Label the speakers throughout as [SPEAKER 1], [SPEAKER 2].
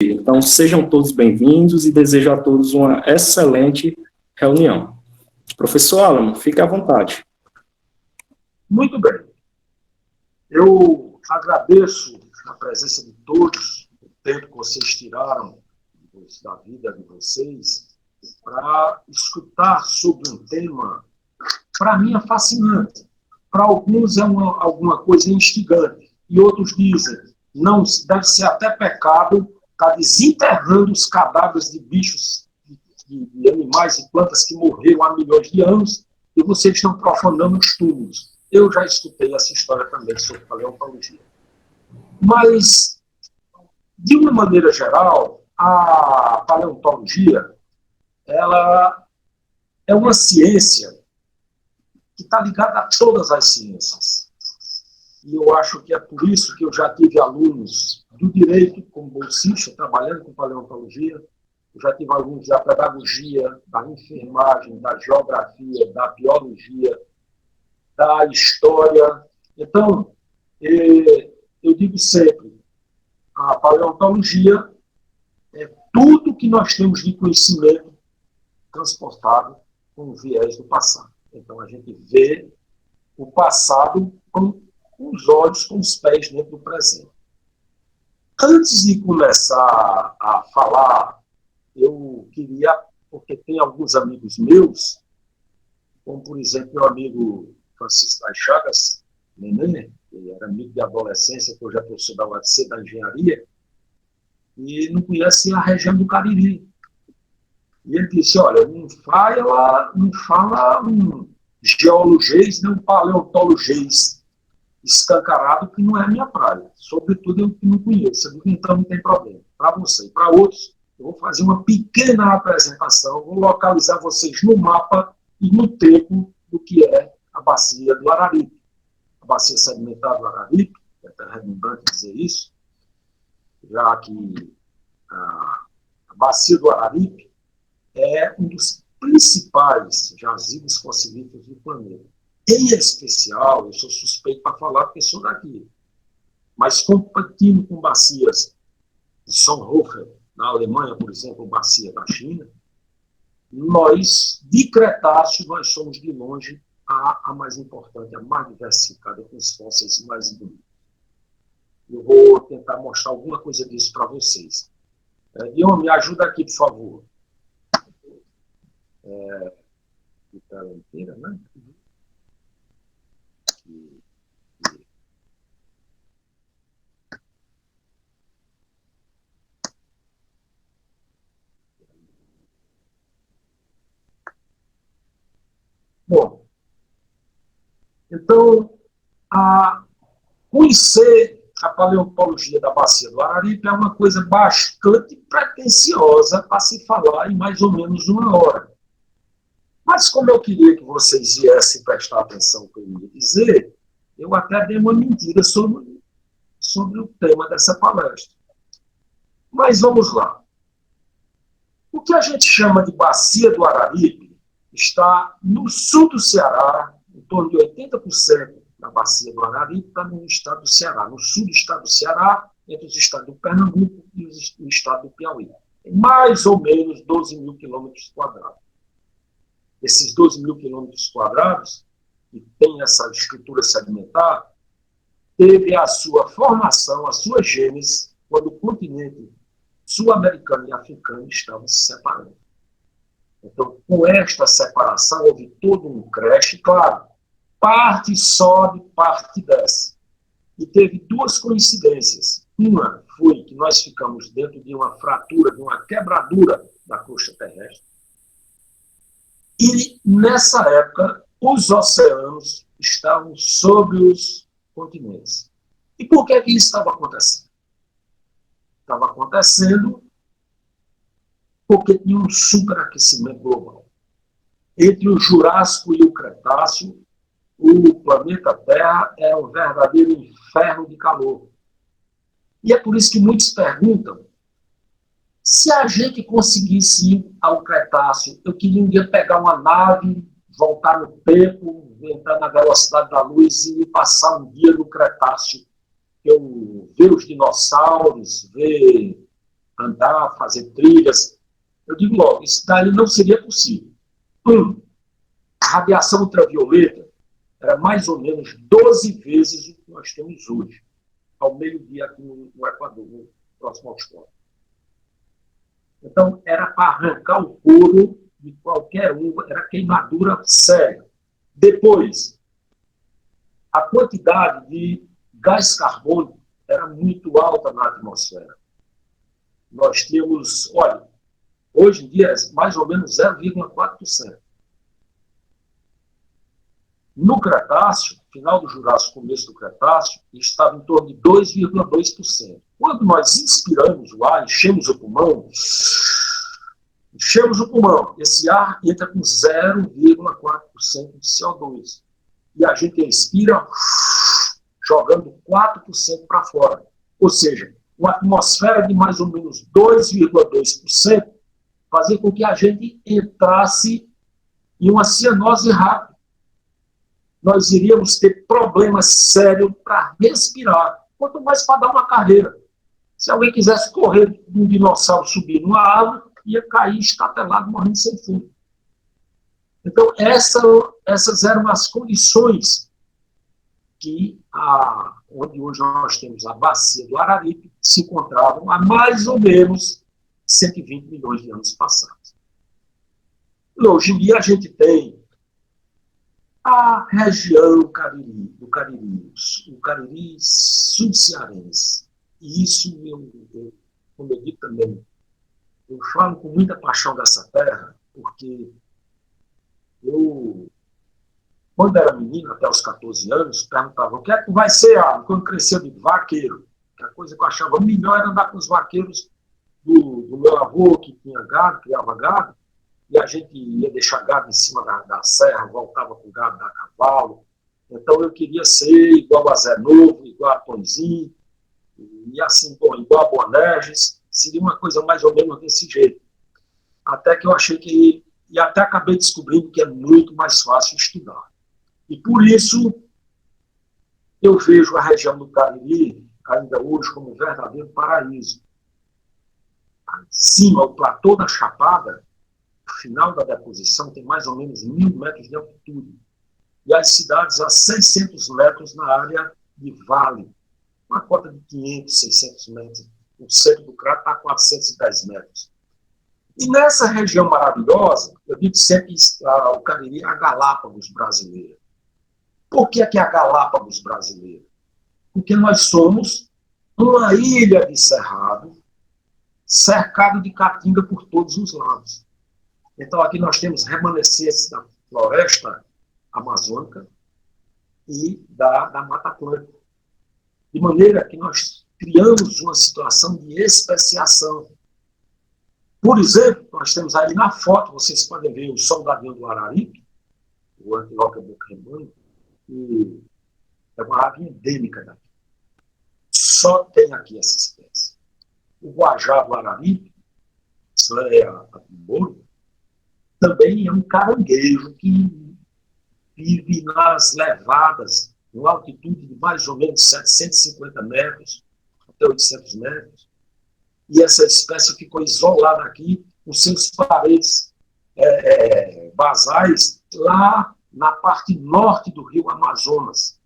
[SPEAKER 1] Então, sejam todos bem-vindos e desejo a todos uma excelente reunião. Professor Alamo, fique à vontade.
[SPEAKER 2] Muito bem. Eu agradeço a presença de todos, o tempo que vocês tiraram da vida de vocês para escutar sobre um tema, para mim, é fascinante. Para alguns é alguma coisa instigante. E outros dizem, não, deve ser até pecado estar desenterrando os cadáveres de bichos, de animais e plantas que morreram há milhões de anos, e vocês estão profanando os túmulos. Eu já escutei essa história também sobre paleontologia. Mas, de uma maneira geral, a paleontologia ela é uma ciência que está ligada a todas as ciências. E eu acho que é por isso que eu já tive alunos do direito, como bolsista, trabalhando com paleontologia. Eu já tive alunos da pedagogia, da enfermagem, da geografia, da biologia, da história. Então, eu digo sempre, a paleontologia é tudo que nós temos de conhecimento transportado com o viés do passado. Então, a gente vê o passado com os olhos, com os pés dentro do presente. Antes de começar a falar, eu queria, porque tem alguns amigos meus, como, por exemplo, meu amigo Francisco das Chagas, Nenê, que era amigo de adolescência, que hoje é professor da UFC, da engenharia, e não conhece a região do Cariri. E ele disse, olha, não fala um geologês, nem um paleontologês escancarado, que não é a minha praia. Sobretudo eu que não conheço. Eu digo, então não tem problema. Para você e para outros, eu vou fazer uma pequena apresentação, vou localizar vocês no mapa e no tempo do que é a bacia do Araripe. A bacia sedimentar do Araripe, é até redundante dizer isso, já que a bacia do Araripe é um dos principais jazigos fossilíferos do planeta. Em especial, eu sou suspeito para falar porque sou daqui, mas competindo com bacias de Sonhofer, na Alemanha, por exemplo, bacia da China, nós, de Cretáceo, nós somos de longe a mais importante, a mais diversificada, com os fósseis mais bonitos. Eu vou tentar mostrar alguma coisa disso para vocês. Guilherme, me ajuda aqui, por favor. Tela inteira, né? Bom, então, conhecer a paleontologia da bacia do Araripe é uma coisa bastante pretensiosa para se falar em mais ou menos uma hora. Mas como eu queria que vocês viessem prestar atenção no que eu ia dizer, eu até dei uma mentira sobre o tema dessa palestra. Mas vamos lá. O que a gente chama de bacia do Araripe está no sul do Ceará, em torno de 80% da bacia do Araripe está no estado do Ceará, no sul do estado do Ceará, entre os estados do Pernambuco e o estado do Piauí. Tem mais ou menos 12 mil quilômetros quadrados. Esses 12 mil quilômetros quadrados, que tem essa estrutura sedimentar, teve a sua formação, a sua gênese, quando o continente sul-americano e africano estavam se separando. Então, com esta separação, houve todo um creche, claro, parte sobe, parte desce. E teve duas coincidências. Uma foi que nós ficamos dentro de uma fratura, de uma quebradura da crosta terrestre. E, nessa época, os oceanos estavam sobre os continentes. E por que isso estava acontecendo? Estava acontecendo porque tinha um superaquecimento global. Entre o Jurássico e o Cretáceo, o planeta Terra é um verdadeiro inferno de calor. E é por isso que muitos perguntam, se a gente conseguisse ir ao Cretáceo, eu queria um dia pegar uma nave, voltar no tempo, entrar na velocidade da luz e passar um dia no Cretáceo, eu ver os dinossauros, ver andar, fazer trilhas. Eu digo logo, isso daí não seria possível. A radiação ultravioleta era mais ou menos 12 vezes o que nós temos hoje, ao meio-dia aqui no Equador, no próximo ao Equador. Então, era para arrancar o couro de qualquer um, era queimadura séria. Depois, a quantidade de gás carbônico era muito alta na atmosfera. Nós tínhamos, olha, hoje em dia é mais ou menos 0,4%. No Cretáceo, final do Jurássico, começo do Cretáceo, estava em torno de 2,2%. Quando nós inspiramos o ar, enchemos o pulmão, esse ar entra com 0,4% de CO2. E a gente expira jogando 4% para fora. Ou seja, uma atmosfera de mais ou menos 2,2% fazia com que a gente entrasse em uma cianose rápida. Nós iríamos ter problemas sérios para respirar, quanto mais para dar uma carreira. Se alguém quisesse correr de um dinossauro subir numa árvore, ia cair estatelado, morrendo sem fundo. Então, essas eram as condições que, onde hoje nós temos a bacia do Araripe, se encontravam há mais ou menos 120 milhões de anos passados. E hoje em dia a gente tem a região do Cariri, o Cariri subcearense. E isso, como eu digo também, eu falo com muita paixão dessa terra, porque eu, quando era menino, até os 14 anos, perguntava, o que é que vai ser, quando cresceu de vaqueiro? Que a coisa que eu achava melhor era andar com os vaqueiros do meu avô, que tinha gado, criava gado, e a gente ia deixar gado em cima da serra, voltava com o gado da cavalo. Então eu queria ser igual a Zé Novo, igual a Tonzinho, e assim, bom, igual a Boanerges, seria uma coisa mais ou menos desse jeito. Até que eu achei que, e até acabei descobrindo que é muito mais fácil estudar. E por isso eu vejo a região do Cariri, ainda hoje, como um verdadeiro paraíso. Acima, o platô da Chapada, no final da deposição, tem mais ou menos 1.000 metros de altitude. E as cidades a 600 metros na área de vale, uma cota de 500, 600 metros. O centro do crato está a 410 metros. E nessa região maravilhosa, eu digo sempre que o Cariri é a Galápagos brasileira. Por que é a Galápagos brasileira? Porque nós somos uma ilha de cerrado, cercado de caatinga por todos os lados. Então aqui nós temos remanescentes da floresta amazônica e da Mata Atlântica. De maneira que nós criamos uma situação de especiação. Por exemplo, nós temos aí na foto, vocês podem ver o soldadinho do Araripe, o Antiloca boca-remando, que é uma ave endêmica daqui. Só tem aqui essa espécie. O guajá do Araripe, isso é a Timboro, também é um caranguejo que vive nas levadas, numa altitude de mais ou menos 750 metros, até 800 metros. E essa espécie ficou isolada aqui, com seus paredes basais, lá na parte norte do rio Amazonas.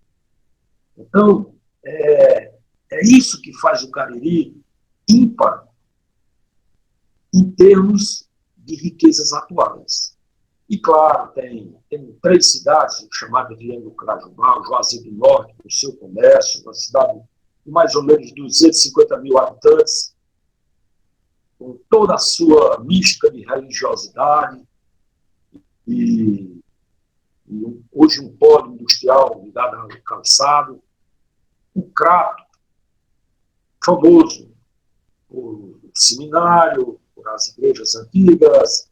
[SPEAKER 2] Então, é isso que faz o Cariri ímpar em termos de riquezas atuais. E, claro, tem 3 cidades, chamadas de Crajubá, Juazeiro do Norte, com o seu comércio, uma cidade de mais ou menos 250 mil habitantes, com toda a sua mística de religiosidade, e hoje um polo industrial ligado ao calçado. O Crato, famoso por seminário, por as igrejas antigas,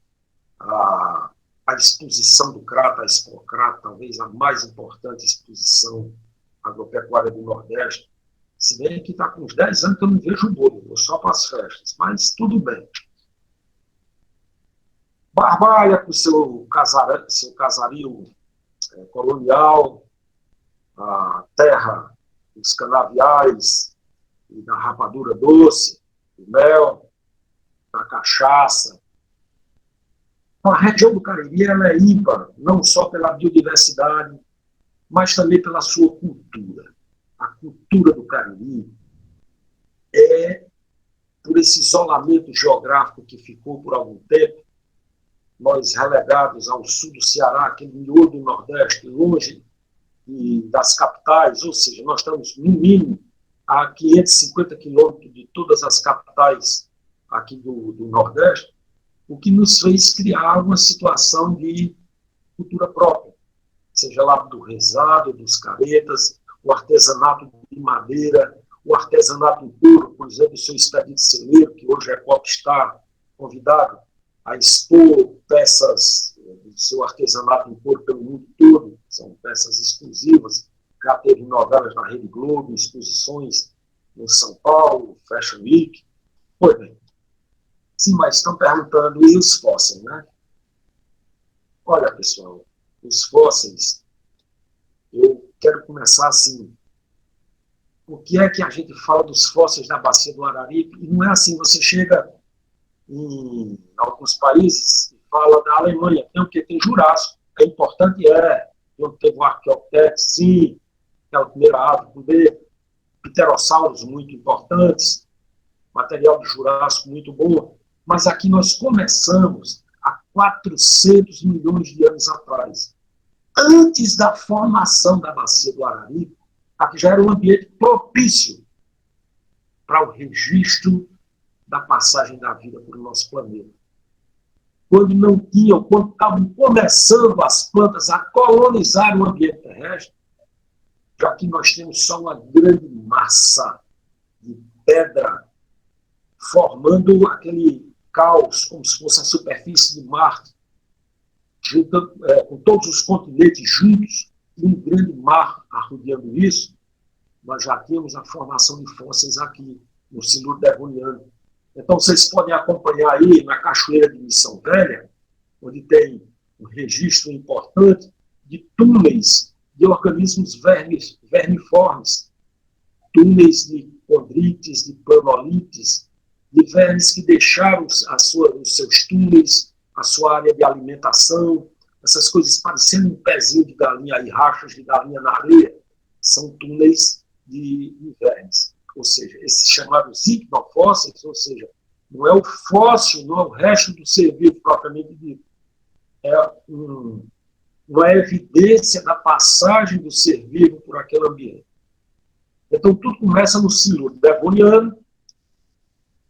[SPEAKER 2] a exposição do Crato, a Expocrato, talvez a mais importante exposição agropecuária do Nordeste. Se bem que está com uns 10 anos que eu não vejo o bolo, vou só para as festas, mas tudo bem. Barbalha, com seu casario colonial, a terra dos canaviais e da rapadura doce, do mel. cachaça. A região do Cariri ela é ímpar, não só pela biodiversidade, mas também pela sua cultura. A cultura do Cariri é, por esse isolamento geográfico que ficou por algum tempo, nós relegados ao sul do Ceará, aquele miolo do Nordeste, longe das capitais, ou seja, nós estamos, no mínimo, a 550 quilômetros de todas as capitais aqui do Nordeste, o que nos fez criar uma situação de cultura própria, seja lá do rezado, dos caretas, o artesanato de madeira, o artesanato em couro, por exemplo, o seu Expedito Celeiro, que hoje é popstar, convidado a expor peças do seu artesanato em couro pelo mundo todo, são peças exclusivas, já teve novelas na Rede Globo, exposições em São Paulo, Fashion Week. Pois bem, sim, mas estão perguntando, e os fósseis, né? Olha, pessoal, os fósseis, eu quero começar assim. O que é que a gente fala dos fósseis da Bacia do Araripe? E não é assim, você chega em alguns países e fala da Alemanha, tem o que? Tem Jurássico, é importante, teve o Archaeopteryx, sim, que é a primeira ave, poder, pterossauros muito importantes, material do Jurássico muito bom, mas aqui nós começamos há 400 milhões de anos atrás. Antes da formação da Bacia do Araripe, aqui já era um ambiente propício para o registro da passagem da vida por nosso planeta. Quando estavam começando as plantas a colonizar o ambiente terrestre, já que nós temos só uma grande massa de pedra formando aquele caos, como se fosse a superfície de Marte, com todos os continentes juntos, e um grande mar arrodeando isso, nós já temos a formação de fósseis aqui, no Silúrio Devoniano. Então, vocês podem acompanhar aí na Cachoeira de Missão Velha, onde tem um registro importante de túneis de organismos vermiformes, túneis de condrites, de planolites, de vermes que deixaram os seus túneis, a sua área de alimentação, essas coisas parecendo um pezinho de galinha e rachas de galinha na areia, são túneis de vermes. Ou seja, esses chamados icnofósseis, ou seja, não é o fóssil, não é o resto do ser vivo propriamente dito. É uma evidência da passagem do ser vivo por aquele ambiente. Então, tudo começa no Silúrio Devoniano,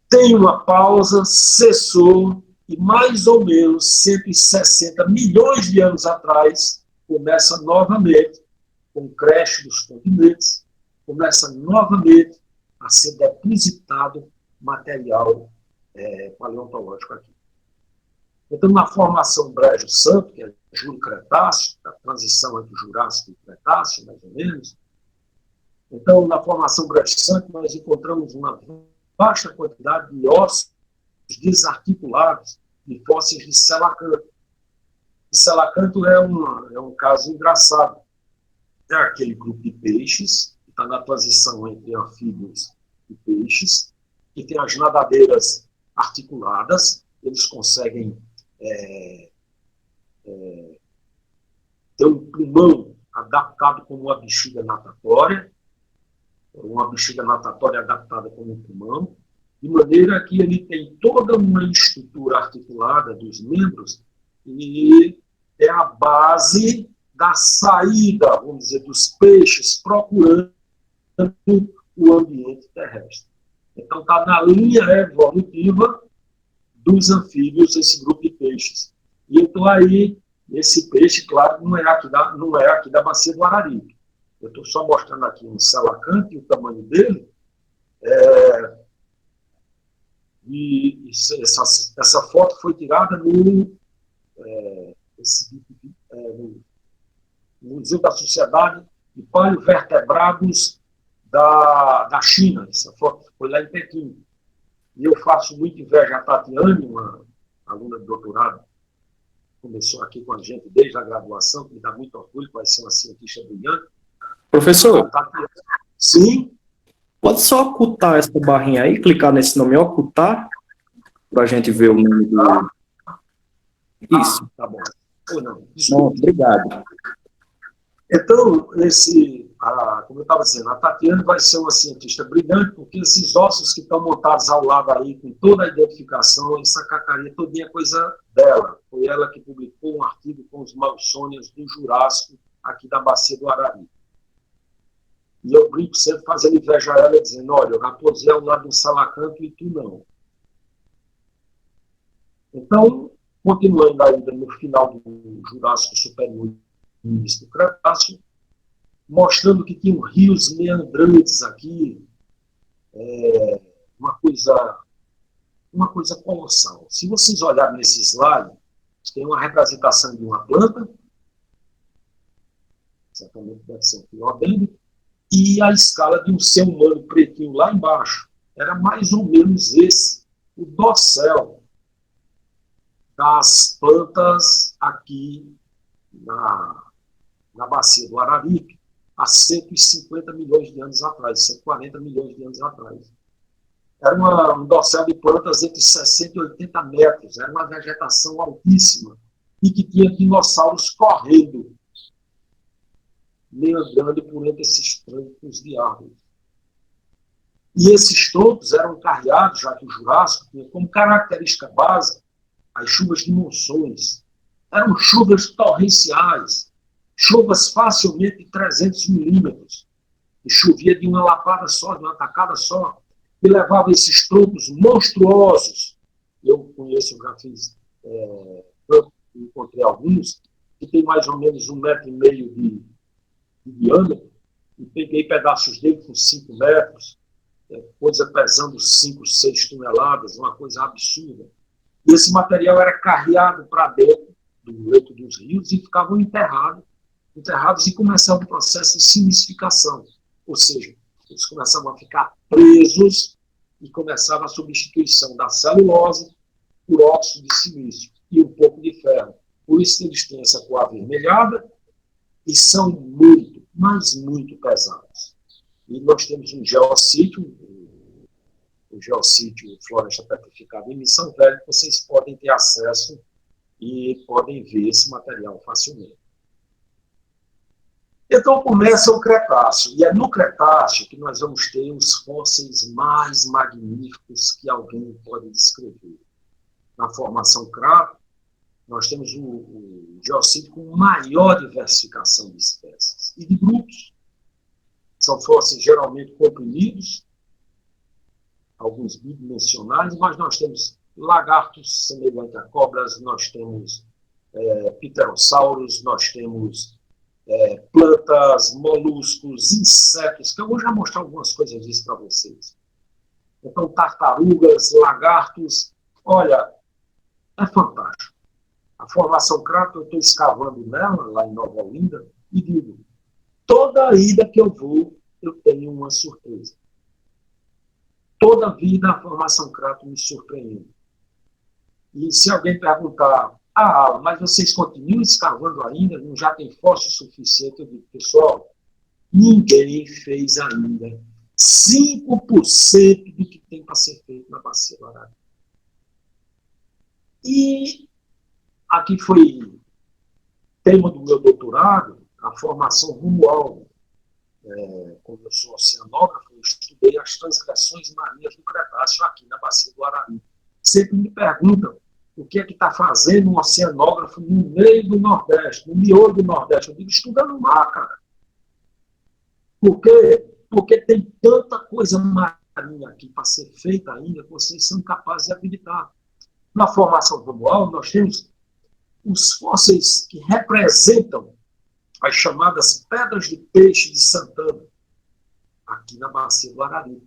[SPEAKER 2] tem uma pausa, cessou, e mais ou menos 160 milhões de anos atrás, começa novamente, com o crash dos continentes, começa novamente a ser depositado material paleontológico aqui. Então, na formação Brejo-Santo, que é Juro-Cretáceo, a transição entre o Jurássico e o Cretáceo, mais ou menos, então, na formação Brejo-Santo, nós encontramos uma vasta quantidade de ossos desarticulados, de fósseis de selacanto. E selacanto é um caso engraçado. É aquele grupo de peixes, que está na transição entre anfíbios e peixes, que tem as nadadeiras articuladas, eles conseguem ter um pulmão adaptado como uma bexiga natatória adaptada como um pulmão, de maneira que ele tem toda uma estrutura articulada dos membros e é a base da saída, vamos dizer, dos peixes procurando o ambiente terrestre. Então, está na linha evolutiva dos anfíbios, esse grupo de peixes. E então, aí, esse peixe, claro, não é aqui da Bacia do Araripe. Eu estou só mostrando aqui um selacante e o tamanho dele. E essa foto foi tirada no Museu da Sociedade de Paleovertebrados da China. Essa foto foi lá em Pequim. E eu faço muito inveja a Tatiane, uma aluna de doutorado, começou aqui com a gente desde a graduação, que me dá muito orgulho, vai ser uma cientista brilhante.
[SPEAKER 1] Professor,
[SPEAKER 2] sim?
[SPEAKER 1] pode só ocultar essa barrinha aí, clicar nesse nome ocultar? para a gente ver o nome do... Isso.
[SPEAKER 2] Tá bom. Ou não,
[SPEAKER 1] Não, obrigado.
[SPEAKER 2] Então, como eu estava dizendo, a Tatiana vai ser uma cientista brilhante, porque esses ossos que estão montados ao lado aí, com toda a identificação, essa cacaria todinha é coisa dela. Foi ela que publicou um artigo com os malsônios do Jurássico, aqui da Bacia do Arari. E eu brinco sempre fazendo inveja a ela, dizendo, olha, eu raposei ao lado do salacanto e tu não. Então, continuando ainda no final do Jurássico Superior, no início do Cretáceo, mostrando que tinham rios meandrantes aqui, uma coisa colossal. Se vocês olharem nesse slide, tem uma representação de uma planta, certamente deve ser um filodendro, e a escala de um ser humano pretinho lá embaixo. Era mais ou menos esse, o dossel das plantas aqui na Bacia do Araripe, há 150 milhões de anos atrás, 140 milhões de anos atrás. Era um dossel de plantas entre 60 e 80 metros, era uma vegetação altíssima, e que tinha dinossauros correndo, meandrando por entre esses troncos de árvores. E esses troncos eram carreados, já que o Jurássico tinha como característica básica as chuvas de monções. Eram chuvas torrenciais, chuvas facilmente de 300 milímetros, e chovia de uma lapada só, de uma tacada só, e levava esses troncos monstruosos. Eu conheço, já fiz, encontrei alguns, que tem mais ou menos 1,5 metro de diâmetro, e peguei pedaços dele com 5 metros, coisa pesando 5, 6 toneladas, uma coisa absurda. E esse material era carreado para dentro do leito dos rios e ficavam enterrados e começava o processo de silicificação. Ou seja, eles começavam a ficar presos e começava a substituição da celulose por óxido de silício e um pouco de ferro. Por isso eles têm essa cor avermelhada e são muito, mas muito pesados. E nós temos um geossítio, o geossítio Floresta Petrificada em Missão Velha, que vocês podem ter acesso e podem ver esse material facilmente. Então começa o Cretáceo, e é no Cretáceo que nós vamos ter os fósseis mais magníficos que alguém pode descrever. Na formação Crato, nós temos o geossítio com maior diversificação de espécies e de grupos. São fósseis geralmente comprimidos, alguns bidimensionais, mas nós temos lagartos semelhantes a cobras, nós temos pterossauros, nós temos plantas, moluscos, insetos, que eu vou já mostrar algumas coisas disso para vocês. Então, tartarugas, lagartos, olha, é fantástico. A formação Crato, eu estou escavando nela, lá em Nova Olinda, e digo, toda ida que eu vou, eu tenho uma surpresa. Toda vida a formação Crato me surpreende. E se alguém perguntar, mas vocês continuam escavando ainda, não já tem fóssil suficiente? Eu digo, pessoal, ninguém fez ainda 5% do que tem para ser feito na Bacia do Arari. E aqui foi tema do meu doutorado, a formação Romualdo. Como eu sou oceanógrafo, eu estudei as transgressões marinhas do Cretáceo aqui na Bacia do Arari. Sempre me perguntam o que é que está fazendo um oceanógrafo no meio do Nordeste, no miolo do Nordeste. Eu digo, estudando o mar, cara. Por quê? Porque tem tanta coisa marinha aqui para ser feita ainda que vocês são capazes de habilitar. Na formação Romualdo, nós temos os fósseis que representam as chamadas pedras de peixe de Santana, aqui na Bacia do Arari.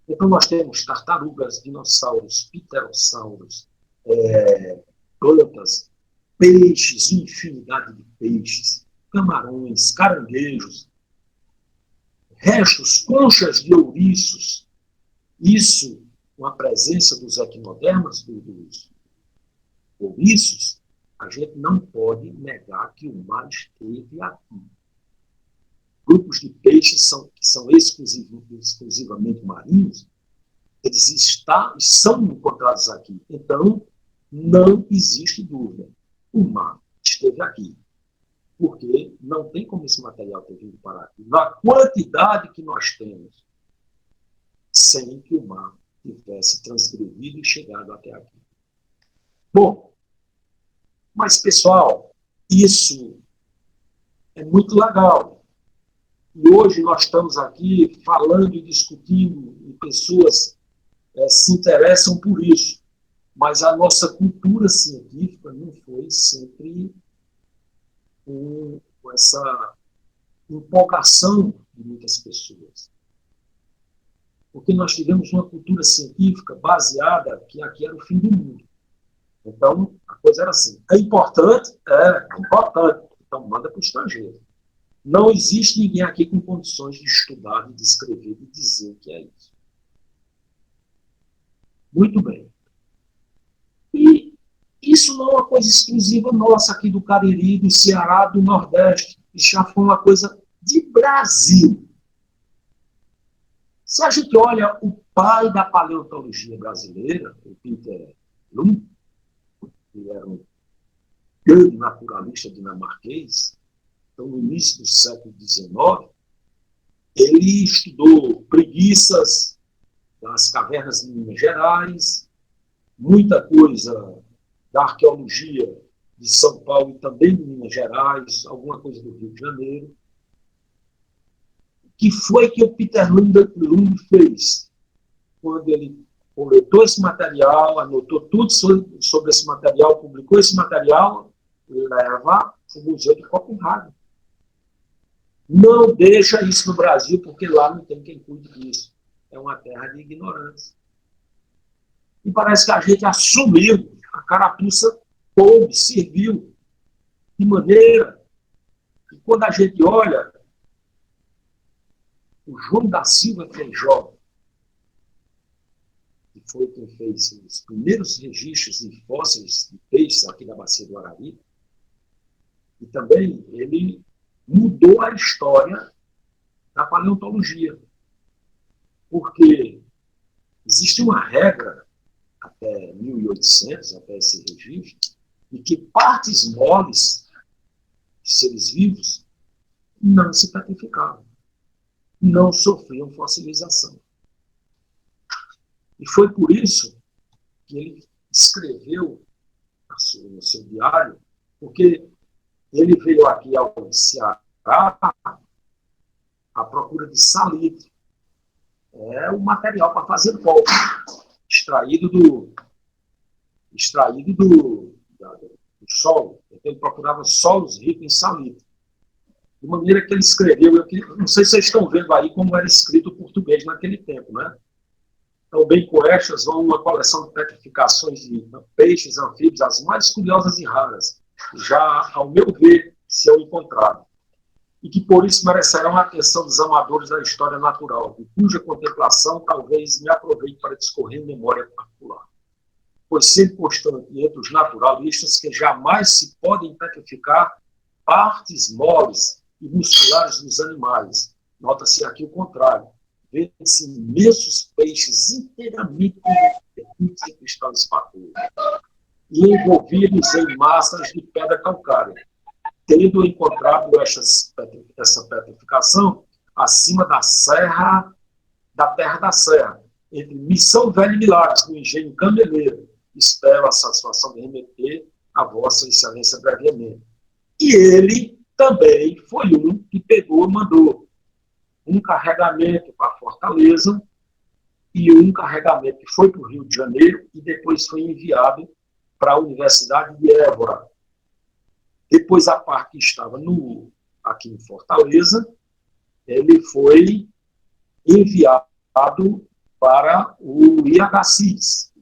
[SPEAKER 2] Então, nós temos tartarugas, dinossauros, pterossauros, plantas, peixes, infinidade de peixes, camarões, caranguejos, restos, conchas de ouriços. Isso, com a presença dos equinodermas, dos ouriços, a gente não pode negar que o mar esteve aqui. Grupos de peixes que são exclusivamente marinhos, eles são encontrados aqui. Então, não existe dúvida. O mar esteve aqui. Porque não tem como esse material ter vindo parar aqui. Na quantidade que nós temos, sem que o mar tivesse transgredido e chegado até aqui. Bom, mas, pessoal, isso é muito legal. E hoje nós estamos aqui falando e discutindo, e pessoas se interessam por isso. Mas a nossa cultura científica não foi sempre com essa empolgação de muitas pessoas. Porque nós tivemos uma cultura científica baseada que aqui era o fim do mundo. Então, a coisa era assim. É importante? É importante. Então, manda para o estrangeiro. Não existe ninguém aqui com condições de estudar, de escrever, de dizer o que é isso. Muito bem. E isso não é uma coisa exclusiva nossa aqui do Cariri, do Ceará, do Nordeste. Isso já foi uma coisa de Brasil. Se a gente olha o pai da paleontologia brasileira, o Peter Lund, que era um grande naturalista dinamarquês, então no início do século XIX, ele estudou preguiças das cavernas de Minas Gerais, muita coisa da arqueologia de São Paulo e também de Minas Gerais, alguma coisa do Rio de Janeiro. O que foi que o Peter Lund fez? Quando ele coletou esse material, anotou tudo sobre esse material, publicou esse material, leva para o Museu de Copenhague. Não deixa isso no Brasil, porque lá não tem quem cuide disso. É uma terra de ignorantes. E parece que a gente assumiu, a carapuça coube, serviu, de maneira que quando a gente olha, o João da Silva Feijó, que foi quem fez os primeiros registros de fósseis de peixes aqui na Bacia do Arari, e também ele mudou a história da paleontologia. Porque existe uma regra, até 1800, até esse registro, de que partes moles de seres vivos não se petrificavam, não sofriam fossilização. E foi por isso que ele escreveu no seu diário, porque ele veio aqui ao Ceará à procura de salitre. É o material para fazer pó, extraído do solo. Então, ele procurava solos ricos em salitre. De maneira que ele escreveu, não sei se vocês estão vendo aí como era escrito o português naquele tempo, né? Então, bem coestas vão uma coleção de petrificações de peixes, anfíbios, as mais curiosas e raras, já, ao meu ver, se eu encontrado. E que, por isso, merecerão a atenção dos amadores da história natural, de cuja contemplação talvez me aproveite para discorrer em memória particular. Pois sempre constante entre os naturalistas que jamais se podem petrificar partes moles e musculares dos animais. Nota-se aqui o contrário. Vê-se imensos peixes inteiramente convertidos em cristal espatoso e envolvidos em massas de pedra calcária, tendo encontrado essa petrificação acima da Terra da Serra, entre Missão Velha e Milagres, no engenho Cameleiro. Espero a satisfação de remeter a Vossa Excelência brevemente. E ele também foi um que pegou e mandou um carregamento para Fortaleza e um carregamento que foi para o Rio de Janeiro e depois foi enviado para a Universidade de Évora. Depois, a parte que estava aqui em Fortaleza, ele foi enviado para o IHCIS.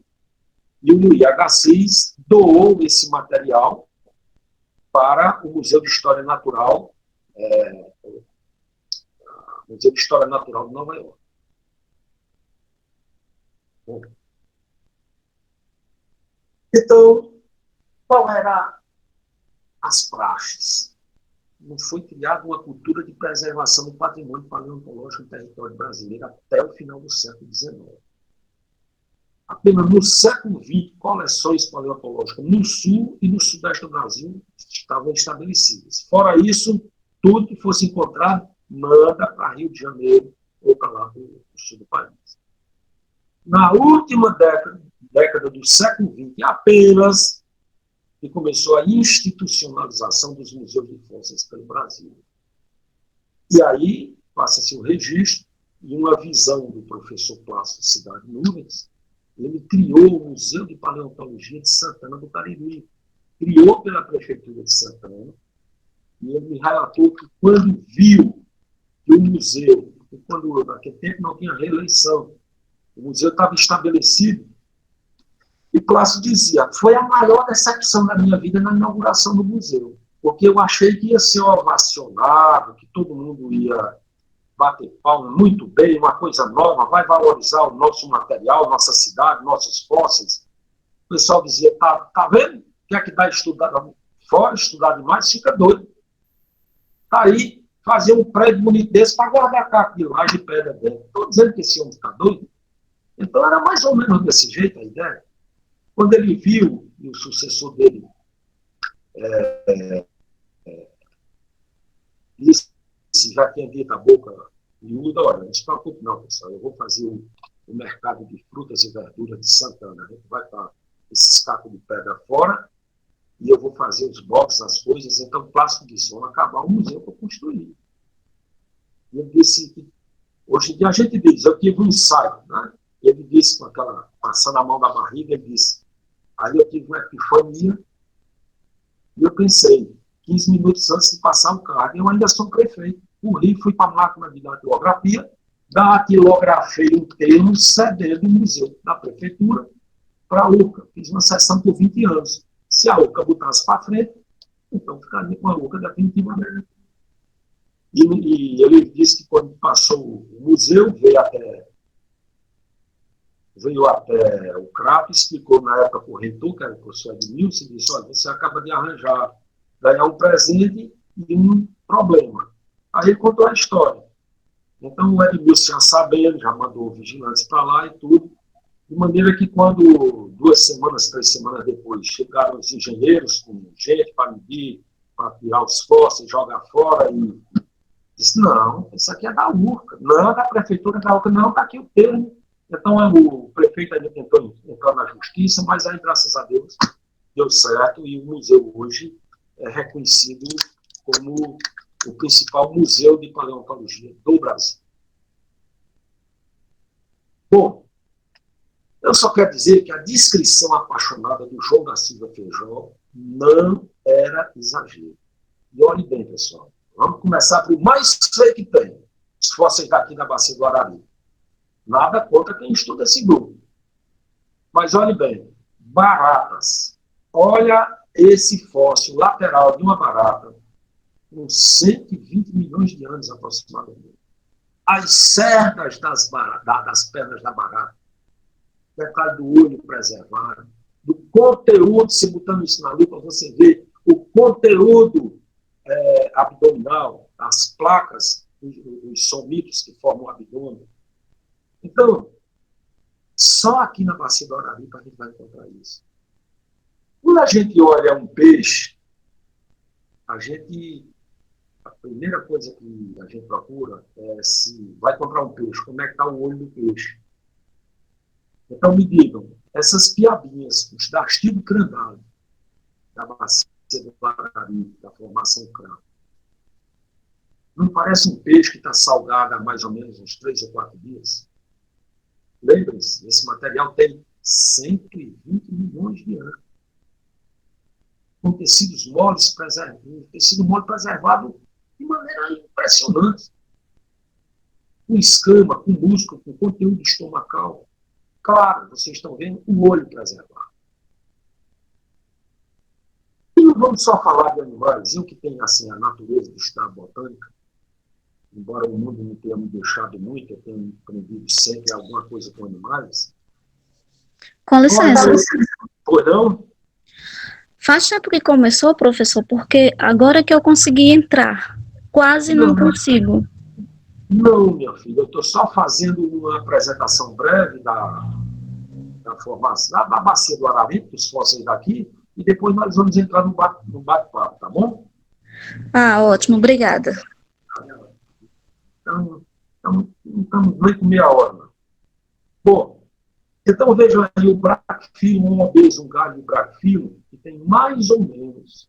[SPEAKER 2] E o IHCIS doou esse material para o Museu de História Natural, Museu de História Natural de Nova York. Bom. Então, qual era as praxes? Não foi criada uma cultura de preservação do patrimônio paleontológico no território brasileiro até o final do século XIX. apenas no século XX, coleções paleontológicas no sul e no sudeste do Brasil estavam estabelecidas. Fora isso, tudo que fosse encontrado manda para Rio de Janeiro ou para lá do sul do país. Na última década do século XX, apenas que começou a institucionalização dos museus de fósseis pelo Brasil. E aí passa-se o registro e uma visão do professor Plácido Cidade Nuvens. Ele criou o Museu de Paleontologia de Santana do Cariri, criou pela Prefeitura de Santana, e ele me relatou que quando viu que o museu, quando naquele tempo não tinha reeleição, o museu estava estabelecido, e Plácido dizia, foi a maior decepção da minha vida na inauguração do museu, porque eu achei que ia ser ovacionado, que todo mundo ia bater palma muito bem, uma coisa nova, vai valorizar o nosso material, nossa cidade, nossos fósseis. O pessoal dizia, tá vendo? Quer que dá estudar fora, estudar demais, fica doido. Tá aí, fazer um prédio bonito desse para guardar caco de laje de pedra dentro. Estou dizendo que esse homem está doido. Então era mais ou menos desse jeito a ideia. Quando ele viu, e o sucessor dele disse, já tinha dito a boca miúda, olha, não se preocupe não, pessoal, eu vou fazer o mercado de frutas e verduras de Santana, a gente vai estar esses cacos de pedra fora e eu vou fazer os boxes, as coisas, então o Plácido disse, vamos acabar o museu para construir. E ele disse que, hoje em dia a gente diz, eu tive um ensaio, né? Ele disse, com aquela, passando a mão da barriga, ele disse, aí eu tive uma epifania e eu pensei, 15 minutos antes de passar o cargo, eu ainda sou prefeito. Corri, fui para a máquina de datilografia, datilografei um termo cedendo o museu da prefeitura para a UCA. Fiz uma sessão por 20 anos. Se a UCA botasse para frente, então ficaria com a UCA definitivamente. E ele disse que quando passou o museu, veio até o CRAP, explicou na época para o reitor, que era o professor Edmilson, e disse, olha, você acaba de ganhar um presente e um problema. Aí ele contou a história. Então o Edmilson já sabendo, já mandou vigilantes para lá e tudo, de maneira que quando 2 semanas, 3 semanas depois, chegaram os engenheiros com gente para medir, para tirar os fósseis, jogar fora, e disse, não, isso aqui é da URCA, não é da prefeitura da URCA, não, está aqui o termo. Então o prefeito ainda tentou entrar na justiça, mas aí, graças a Deus, deu certo e o museu hoje é reconhecido como o principal museu de paleontologia do Brasil. Bom, eu só quero dizer que a descrição apaixonada do João da Silva Feijó não era exagero. E olhe bem, pessoal, vamos começar pelo mais feio que tem, os fósseis daqui da Bacia do Arari. Nada contra quem estuda esse grupo. Mas olhe bem, baratas. Olha esse fóssil lateral de uma barata, com 120 milhões de anos aproximadamente. As cerdas das pernas da barata, detalhe do olho preservado, do conteúdo, se botando isso na lupa, você vê o conteúdo abdominal, as placas, os somitos que formam o abdômen. Então, só aqui na Bacia do Araripe a gente vai encontrar isso. Quando a gente olha um peixe, a primeira coisa que a gente procura é se vai comprar um peixe, como é que está o olho do peixe. Então me digam, essas piabinhas, os dastigos crandários da Bacia do Araripe, da formação crânio, não parece um peixe que está salgado há mais ou menos uns 3 ou 4 dias? Lembrem-se, esse material tem 120 milhões de anos. Com tecidos moles preservados, tecido mole preservado de maneira impressionante. Com escama, com músculo, com conteúdo estomacal. Claro, vocês estão vendo o olho preservado. E não vamos só falar de animais, e o que tem assim, a natureza do estado botânico, embora o mundo não tenha me deixado muito, eu tenho aprendido sempre alguma coisa com animais.
[SPEAKER 3] Com licença.
[SPEAKER 2] Pois não?
[SPEAKER 3] Faz tempo que começou, professor, porque agora que eu consegui entrar, quase não consigo.
[SPEAKER 2] Não, minha filha, eu estou só fazendo uma apresentação breve da formação, da bacia do Araripe, dos fósseis daqui, e depois nós vamos entrar no bate-papo, tá bom?
[SPEAKER 3] Ah, ótimo, obrigada.
[SPEAKER 2] Então, não estamos nem com meia hora. Não. Bom, então vejam aí o braquifilo, um obeso, um galho de braquifilo, que tem mais ou menos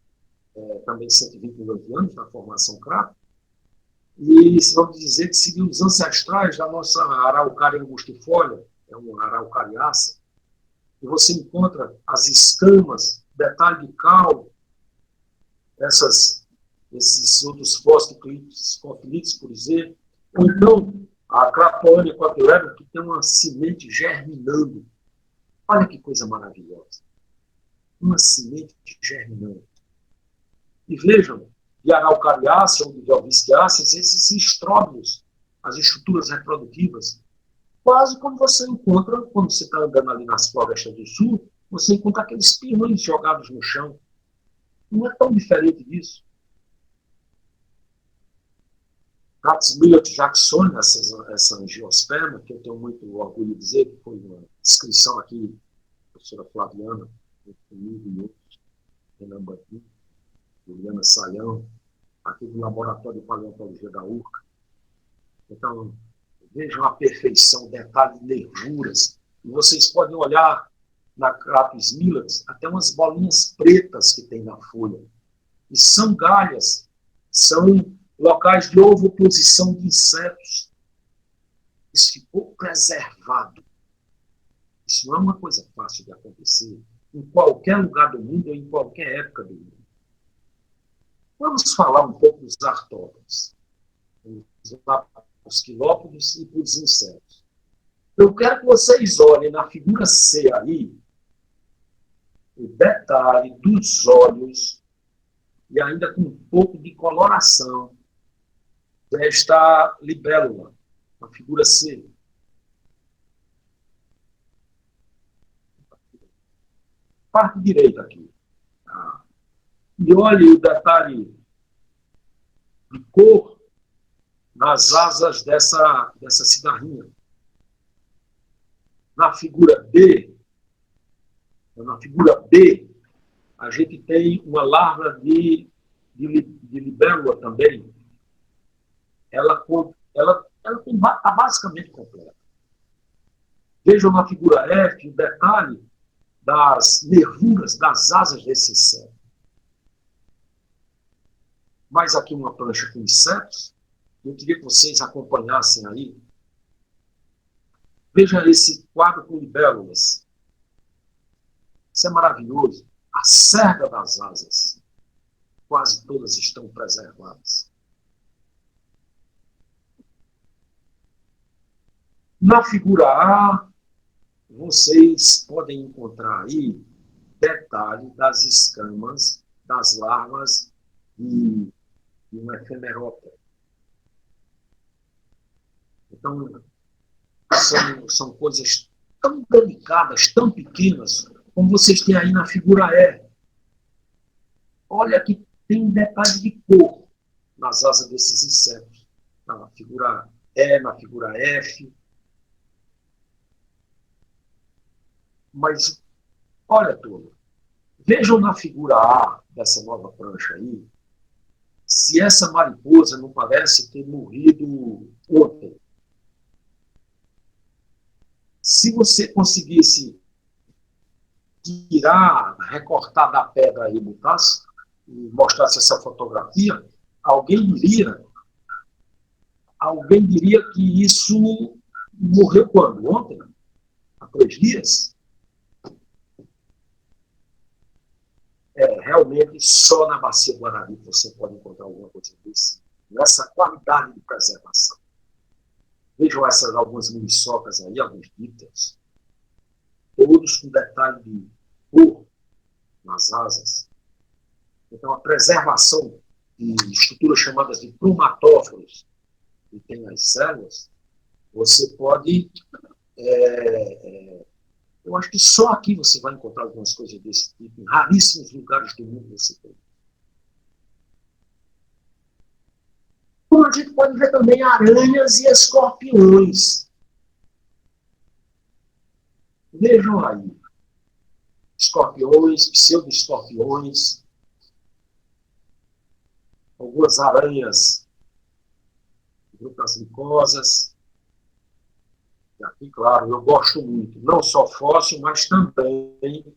[SPEAKER 2] também 122 anos na formação crato, e vamos dizer que seguiu os ancestrais da nossa araucária angustifolia, é uma araucariácea, e você encontra as escamas, detalhe de cal, esses outros fósseis, cofilites, por exemplo, ou então a Crapoania equatoriana, que tem uma semente germinando. Olha que coisa maravilhosa. Uma semente germinando. E vejam, de araucariácea ou de velvisquiácea, esses estróbilos, as estruturas reprodutivas, quase como você encontra, quando você está andando ali nas florestas do sul, você encontra aqueles pirrões jogados no chão. Não é tão diferente disso. Ratos Millet Jackson, essa angiosperma, que eu tenho muito orgulho de dizer, que foi uma inscrição aqui, da professora Flaviana, comigo e outros, Renan Bantin, Juliana Saião, aqui do Laboratório de Paleontologia da URCA. Então, vejam a perfeição, o detalhe de nervuras. E vocês podem olhar na Cratus Millet até umas bolinhas pretas que tem na folha. E são galhas, são locais de ovoposição de insetos. Isso ficou preservado. Isso não é uma coisa fácil de acontecer em qualquer lugar do mundo ou em qualquer época do mundo. Vamos falar um pouco dos artrópodes, os quilópodes e dos insetos. Eu quero que vocês olhem na figura C aí o detalhe dos olhos e ainda com um pouco de coloração desta libélula, a figura C. Parte direita aqui. E olhe o detalhe de cor nas asas dessa cigarrinha. Na figura B, a gente tem uma larva de libélula também. Ela está basicamente completa. Vejam na figura F o detalhe das nervuras das asas desse inseto. Mais aqui uma prancha com insetos. Eu queria que vocês acompanhassem aí. Veja esse quadro com libélulas. Isso é maravilhoso. A cerda das asas. Quase todas estão preservadas. Na figura A, vocês podem encontrar aí detalhe das escamas das larvas de um efemeróptero. Então, são coisas tão delicadas, tão pequenas, como vocês têm aí na figura E. Olha que tem um detalhe de cor nas asas desses insetos. Na figura E, na figura F. Mas, olha, turma, vejam na figura A dessa nova prancha aí, se essa mariposa não parece ter morrido ontem. Se você conseguisse tirar, recortar da pedra e botasse, e mostrasse essa fotografia, alguém diria que isso morreu quando? Ontem? Há 3 dias? Realmente, só na bacia do Araripe você pode encontrar alguma coisa desse, nessa qualidade de preservação. Vejam algumas muriçocas aí, alguns dípteros, todos com detalhe de cor nas asas. Então, a preservação de estruturas chamadas de plumatóforos, que tem nas células, você pode... eu acho que só aqui você vai encontrar algumas coisas desse tipo. Em raríssimos lugares do mundo você tem. Como a gente pode ver também aranhas e escorpiões. Vejam aí, escorpiões, pseudo-escorpiões, algumas aranhas, grutas micosas. E aqui, claro, eu gosto muito, não só fóssil, mas também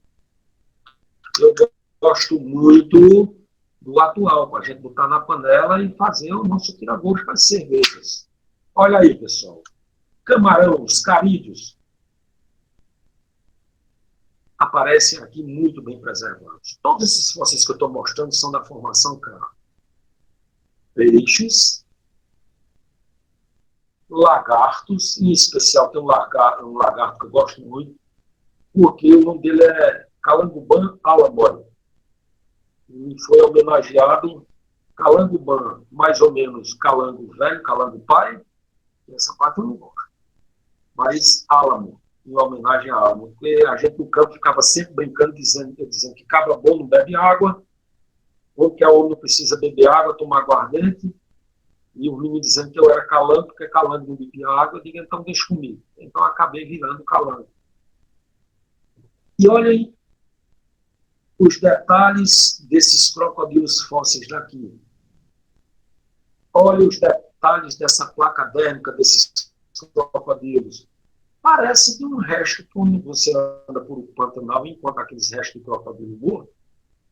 [SPEAKER 2] eu gosto muito do atual, para a gente botar na panela e fazer o nosso tira-gosto para as cervejas. Olha aí, pessoal. Camarão, os carídeos, aparecem aqui muito bem preservados. Todos esses fósseis que eu estou mostrando são da formação Cravo. Peixes, lagartos, em especial tem um lagarto que eu gosto muito, porque o nome dele é Calanguban alamori. E foi homenageado Calanguban, mais ou menos Calango velho, Calango pai, essa parte eu não gosto. Mas Álamo, em homenagem a Álamo, porque a gente no campo ficava sempre brincando, dizendo que cabra bom não bebe água, ou que a homem não precisa beber água, tomar aguardente, e o menino dizendo que eu era calango, porque calango não bebia água, eu digo, então deixa comigo. Então acabei virando calango. E olhem os detalhes desses crocodilos fósseis daqui. Olhem os detalhes dessa placa dérmica desses crocodilos. Parece de um resto, quando você anda por um Pantanal e encontra aqueles restos de crocodilo morto.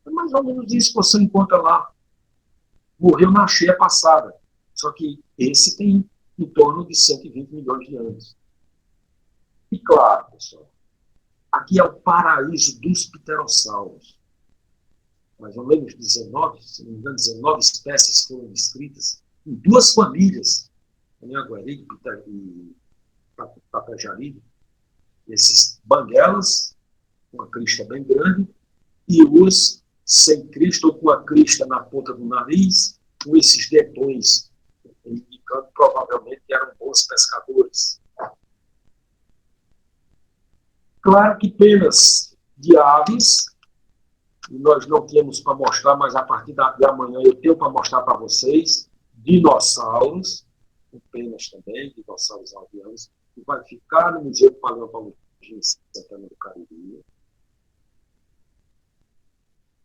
[SPEAKER 2] É mais ou menos isso que você encontra lá. Morreu na cheia passada. Só que esse tem em torno de 120 milhões de anos. E claro, pessoal, aqui é o paraíso dos pterossauros. Mais ou menos 19, se não me engano, 19 espécies foram descritas em 2 famílias, Anhanguari e Tapejaribe, esses banguelas, com a crista bem grande, e os sem crista ou com a crista na ponta do nariz, com esses dedões, indicando provavelmente que eram bons pescadores. Claro que penas de aves, e nós não tínhamos para mostrar, mas a partir de amanhã eu tenho para mostrar para vocês, dinossauros, com penas também, dinossauros alvianos, que vai ficar no Museu de Paleontologia em Santana do Cariri.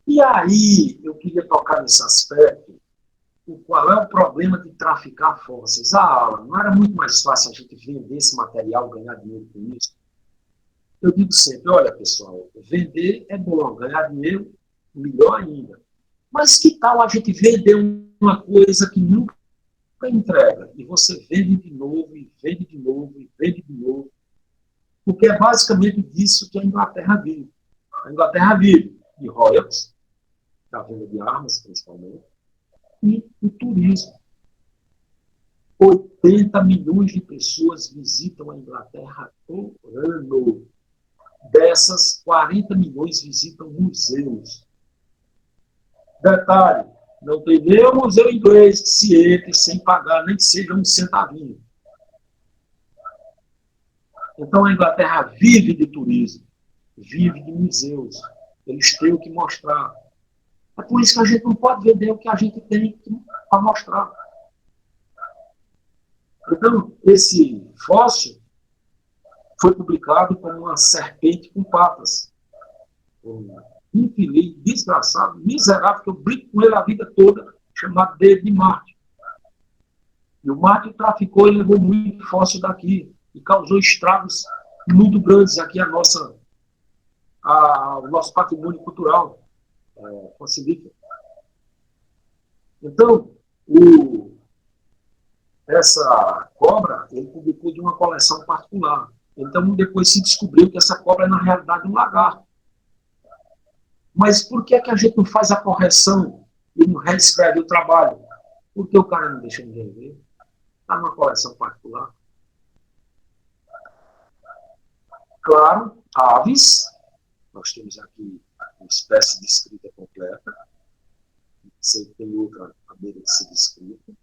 [SPEAKER 2] E aí, eu queria tocar nesse aspecto, qual é o problema de traficar fósseis? Não era muito mais fácil a gente vender esse material, ganhar dinheiro com isso? Eu digo sempre, olha, pessoal, vender é bom, ganhar dinheiro, melhor ainda. Mas que tal a gente vender uma coisa que nunca entrega? E você vende de novo, e vende de novo, e vende de novo. Porque é basicamente disso que a Inglaterra vive. A Inglaterra vive de royalties, da venda de armas, principalmente, e o turismo. 80 milhões de pessoas visitam a Inglaterra por ano. Dessas, 40 milhões visitam museus. Detalhe, não tem nenhum museu inglês que se entre sem pagar, nem que seja um centavinho. Então a Inglaterra vive de turismo, vive de museus. Eles têm o que mostrar. É por isso que a gente não pode vender o que a gente tem para mostrar. Então, esse fóssil foi publicado como uma serpente com patas. Um infeliz, desgraçado, miserável, que eu brinco com ele a vida toda, chamado de Marte. E o Marte traficou e levou muito fóssil daqui, e causou estragos muito grandes aqui o nosso patrimônio cultural. Facilita. Então, essa cobra, ele publicou de uma coleção particular. Então, depois se descobriu que essa cobra é, na realidade, um lagarto. Mas por que a gente não faz a correção e não reescreve o trabalho? Porque o cara não deixa ninguém ver. Está numa coleção particular. Claro, aves. Nós temos aqui uma espécie descrita completa. Sei que tem outra à beira de ser descrita.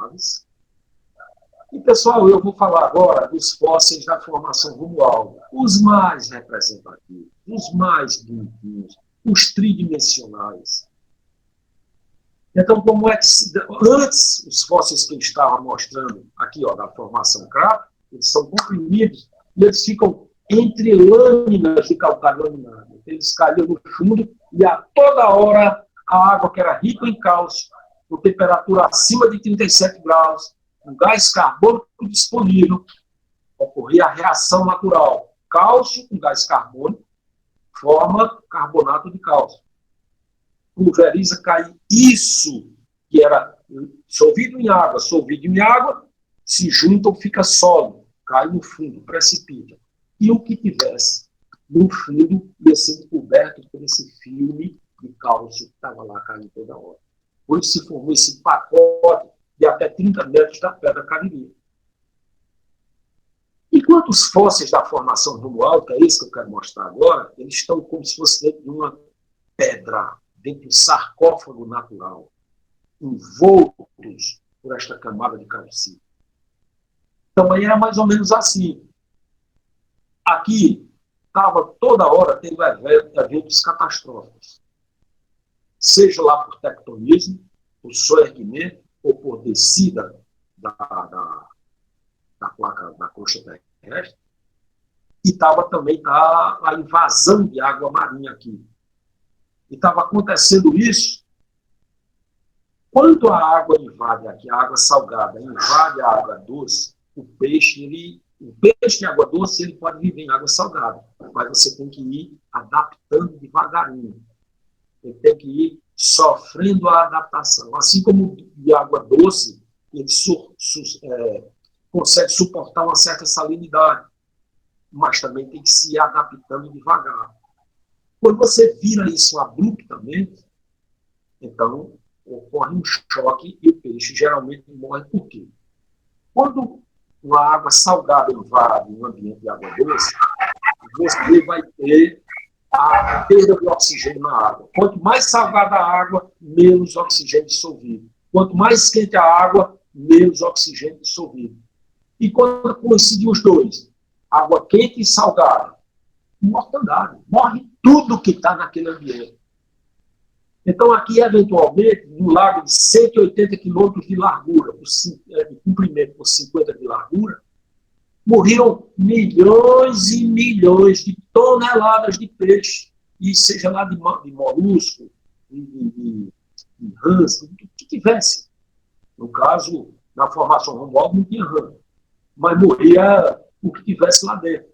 [SPEAKER 2] Aves. E, pessoal, eu vou falar agora dos fósseis da formação Romualdo. Os mais representativos, os mais limpinhos, os tridimensionais. Então, como é que antes, os fósseis que eu estava mostrando aqui, da formação Crato, eles são comprimidos e eles ficam entre lâminas de calcário laminado. Eles caíam no fundo e a toda hora a água que era rica em cálcio, com temperatura acima de 37 graus, com gás carbônico disponível, ocorria a reação natural. Cálcio com gás carbônico forma carbonato de cálcio. Pulveriza, cai isso, que era solvido em água, se juntam, fica sólido, cai no fundo, precipita. E o que tivesse no fundo ia sendo coberto por esse filme de cálcio que estava lá caindo toda hora. Por isso se formou esse pacote de até 30 metros da Pedra Cariri. Enquanto os fósseis da formação Romualdo, que é esse que eu quero mostrar agora, eles estão como se fosse dentro de uma pedra, dentro de um sarcófago natural, envoltos por esta camada de calcita. Então, aí era mais ou menos assim. Aqui estava toda hora tendo eventos catastróficos. Seja lá por tectonismo, por soerguimento, ou por descida da placa da crosta terrestre. E estava também a invasão de água marinha aqui. E estava acontecendo isso quando a água invade aqui, a água salgada invade a água doce, o peixe em água doce ele pode viver em água salgada, mas você tem que ir adaptando devagarinho. Ele tem que ir sofrendo a adaptação. Assim como de água doce, ele consegue suportar uma certa salinidade, mas também tem que se ir adaptando devagar. Quando você vira isso abruptamente, então ocorre um choque e o peixe geralmente morre. Por quê? Quando uma água salgada invade um ambiente de água doce, você vai ter a perda de oxigênio na água. Quanto mais salgada a água, menos oxigênio dissolvido. Quanto mais quente a água, menos oxigênio dissolvido. E quando coincidem os dois, água quente e salgada, mortandade. Morre tudo que está naquele ambiente. Então, aqui, eventualmente, no lago de 180 quilômetros de largura, de comprimento por 50 de largura, morreram milhões e milhões de toneladas de peixe, e seja lá de molusco, de rãs, o que tivesse. No caso, na formação Romualdo não tinha rã, mas morria o que tivesse lá dentro.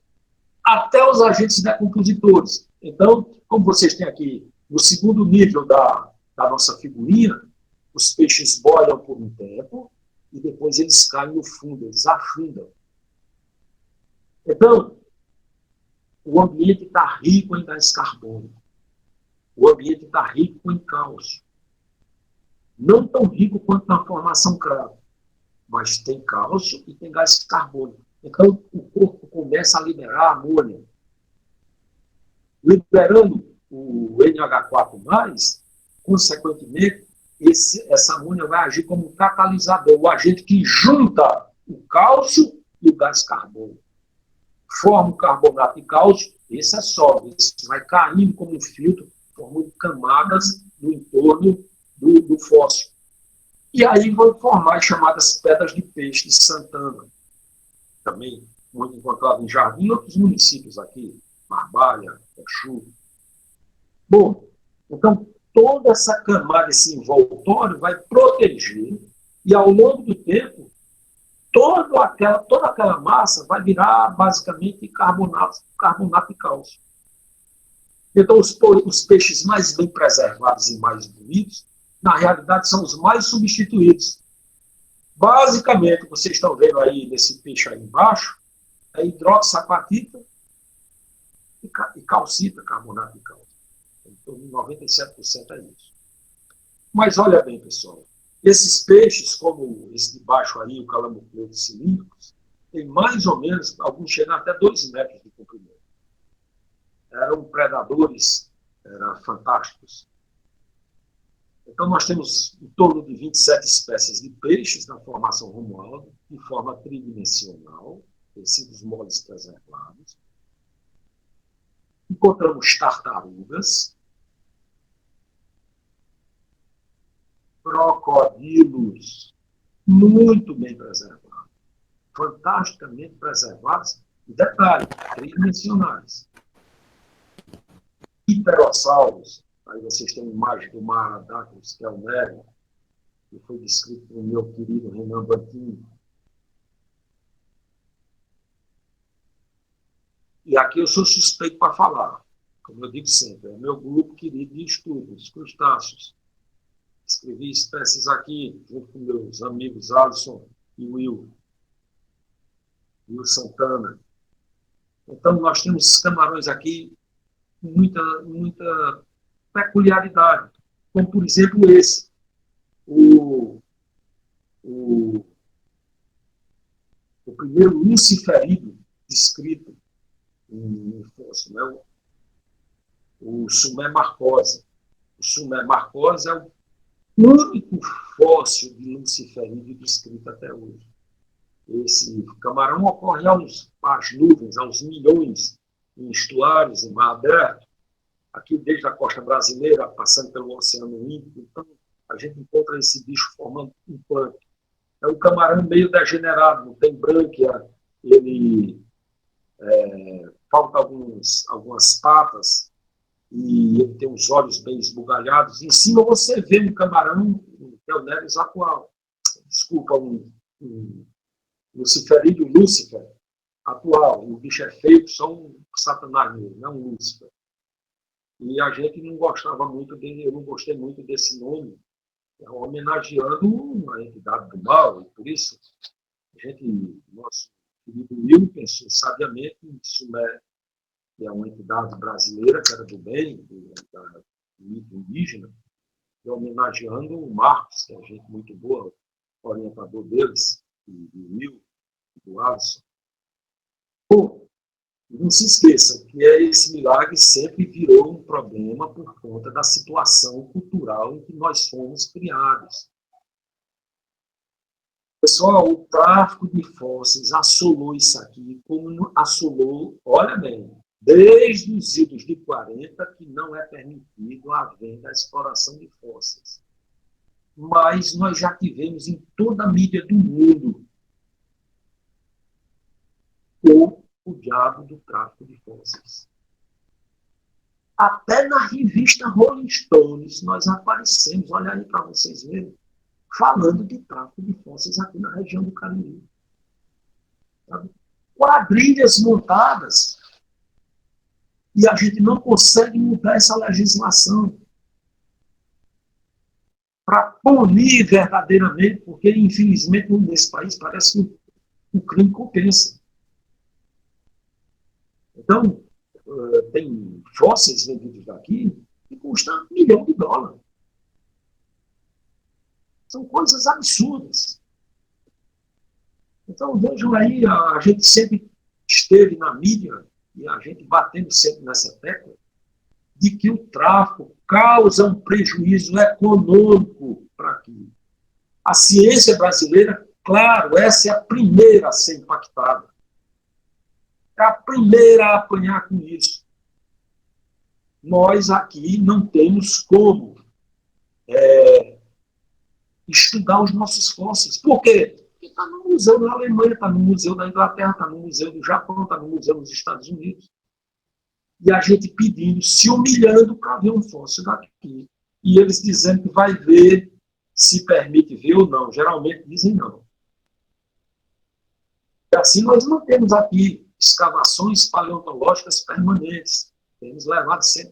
[SPEAKER 2] Até os agentes decompositores. Então, como vocês têm aqui, no segundo nível da nossa figurinha, os peixes boiam por um tempo e depois eles caem no fundo, eles afundam. Então, o ambiente está rico em gás carbônico. O ambiente está rico em cálcio. Não tão rico quanto na formação cravo, mas tem cálcio e tem gás carbônico. Então, o corpo começa a liberar amônia. Liberando o NH4+, consequentemente, essa amônia vai agir como um catalisador, o agente que junta o cálcio e o gás carbônico. Forma o carbonato de cálcio, esse é sólido, esse vai caindo como um filtro, formando camadas no entorno do fóssil. E aí vão formar as chamadas pedras de peixe de Santana, também muito encontrado em Jardim e outros municípios aqui, Barbalha, Exu. Bom, então toda essa camada, esse envoltório vai proteger e ao longo do tempo toda aquela massa vai virar basicamente carbonato de cálcio. Então os peixes mais bem preservados e mais bonitos, na realidade são os mais substituídos. Basicamente, vocês estão vendo aí nesse peixe aí embaixo, é hidroxapatita e calcita, carbonato de cálcio. Então, 97% é isso. Mas olha bem, pessoal, esses peixes, como esse de baixo aí, o Calamucleudo cilíndricos, tem mais ou menos, alguns chegam até 2 metros de comprimento. Eram predadores, eram fantásticos. Então, nós temos em torno de 27 espécies de peixes na formação Romualdo, de forma tridimensional, tecidos moles preservados. Encontramos tartarugas, crocodilos, muito bem preservados, fantasticamente preservados, E detalhe, tridimensionais. Hiperossauros, aí vocês têm imagem do Maradacus, que é o Nero, que foi descrito pelo meu querido Renan Bantin. E aqui eu sou suspeito para falar, como eu digo sempre, é o meu grupo querido de estudos, crustáceos. Escrevi espécies aqui, junto com meus amigos Alisson e Will Santana. Então, nós temos camarões aqui com muita peculiaridade, como, por exemplo, esse, o primeiro luciferídeo descrito em fóssil, né? O Sumé marcosa. O Sumé marcosa é o único fóssil de luciferídeo descrito até hoje. Esse camarão ocorre às nuvens, aos milhões, em estuários, em mar aberto, aqui desde a costa brasileira, passando pelo Oceano Índico. Então, a gente encontra esse bicho formando um plâncton. É um camarão meio degenerado, não tem brânquia, ele falta algumas patas, e ele tem os olhos bem esbugalhados. Em cima você vê um camarão, que é o Nereus atual. Desculpa, um luciferídeo Lúcifer atual. O bicho é feito só um satanás mesmo, não um Lúcifer. E a gente não gostava muito dele, eu não gostei muito desse nome, homenageando uma entidade do mal, e por isso nosso querido Will pensou sabiamente em Sumé, que é uma entidade brasileira, que era do bem, do mito indígena, e homenageando o Marcos, que é gente muito boa, orientador deles, do Will, do Alisson. Bom, não se esqueçam que esse milagre sempre virou um problema por conta da situação cultural em que nós fomos criados. Pessoal, o tráfico de fósseis assolou isso aqui, como assolou, olha bem, desde os idos de 40, que não é permitido a venda, a exploração de fósseis. Mas nós já tivemos em toda a mídia do mundo o diabo do tráfico de fósseis. Até na revista Rolling Stones nós aparecemos, olha aí para vocês verem, falando de tráfico de fósseis aqui na região do Cariri. Sabe? Quadrilhas montadas, e a gente não consegue mudar essa legislação para punir verdadeiramente, porque infelizmente nesse país parece que o crime compensa. Então, tem fósseis vendidos daqui que custam $1 milhão. São coisas absurdas. Então, vejam aí, a gente sempre esteve na mídia, e a gente batendo sempre nessa tecla, de que o tráfico causa um prejuízo econômico para aqui. A ciência brasileira, claro, essa é a primeira a ser impactada. É a primeira a apanhar com isso. Nós aqui não temos como estudar os nossos fósseis. Por quê? Porque está no museu da Alemanha, está no museu da Inglaterra, está no museu do Japão, está no museu dos Estados Unidos. E a gente pedindo, se humilhando para ver um fóssil daqui. E eles dizendo que vai ver se permite ver ou não. Geralmente dizem não. E assim nós não temos aqui escavações paleontológicas permanentes. Temos levado sempre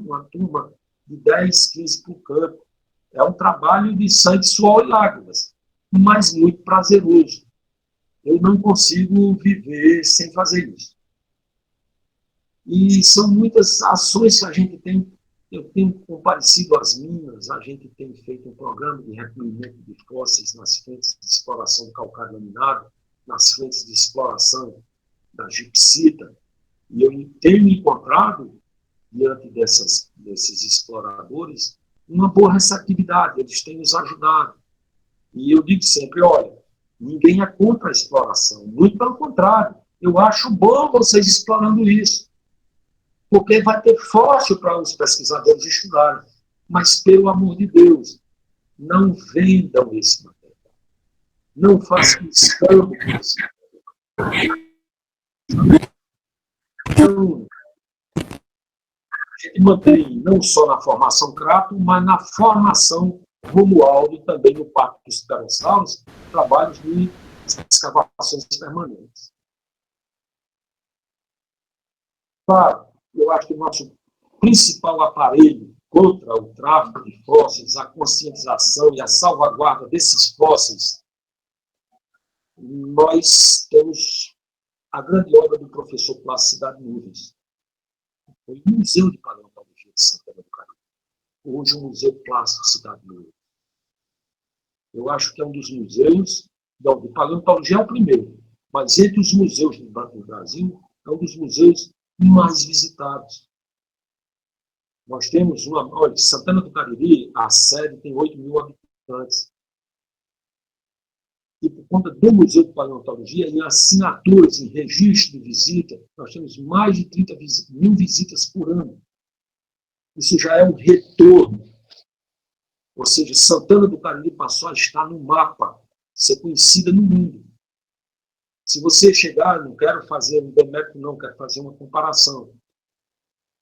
[SPEAKER 2] uma turma de 10, 15 para o campo. É um trabalho de sangue, suor e lágrimas, mas muito prazeroso. Eu não consigo viver sem fazer isso. E são muitas ações que a gente tem. Eu tenho comparecido às minas, a gente tem feito um programa de recolhimento de fósseis nas frentes de exploração do calcário laminado, nas frentes de exploração da gipsita, e eu tenho encontrado, diante desses exploradores, uma boa receptividade, eles têm nos ajudado. E eu digo sempre, olha, ninguém é contra a exploração, muito pelo contrário, eu acho bom vocês explorando isso, porque vai ter fóssil para os pesquisadores estudarem, mas, pelo amor de Deus, não vendam esse material, não façam escambo com esse material. Então, a gente mantém não só na formação Crato, mas na formação Romualdo, também no Parque dos Dinossauros, trabalhos de escavações permanentes. Claro, eu acho que o nosso principal aparelho contra o tráfico de fósseis, a conscientização e a salvaguarda desses fósseis, nós temos a grande obra do professor Plácido Cidade Nuvens. Foi o Museu de Paleontologia de Santana do Caribe. Hoje o Museu Plácido Cidade Nuvens. Eu acho que é um dos museus, não, de paleontologia é o primeiro, mas entre os museus do Brasil, é um dos museus mais visitados. Nós temos olha, Santana do Cariri, a sede tem 8.000 habitantes. E por conta do Museu de Paleontologia, em assinaturas, em registro de visita, nós temos mais de 30.000 visitas por ano. Isso já é um retorno. Ou seja, Santana do Cariri passou a estar no mapa, ser conhecida no mundo. Se você chegar, não quero fazer um demérito, não, quero fazer uma comparação.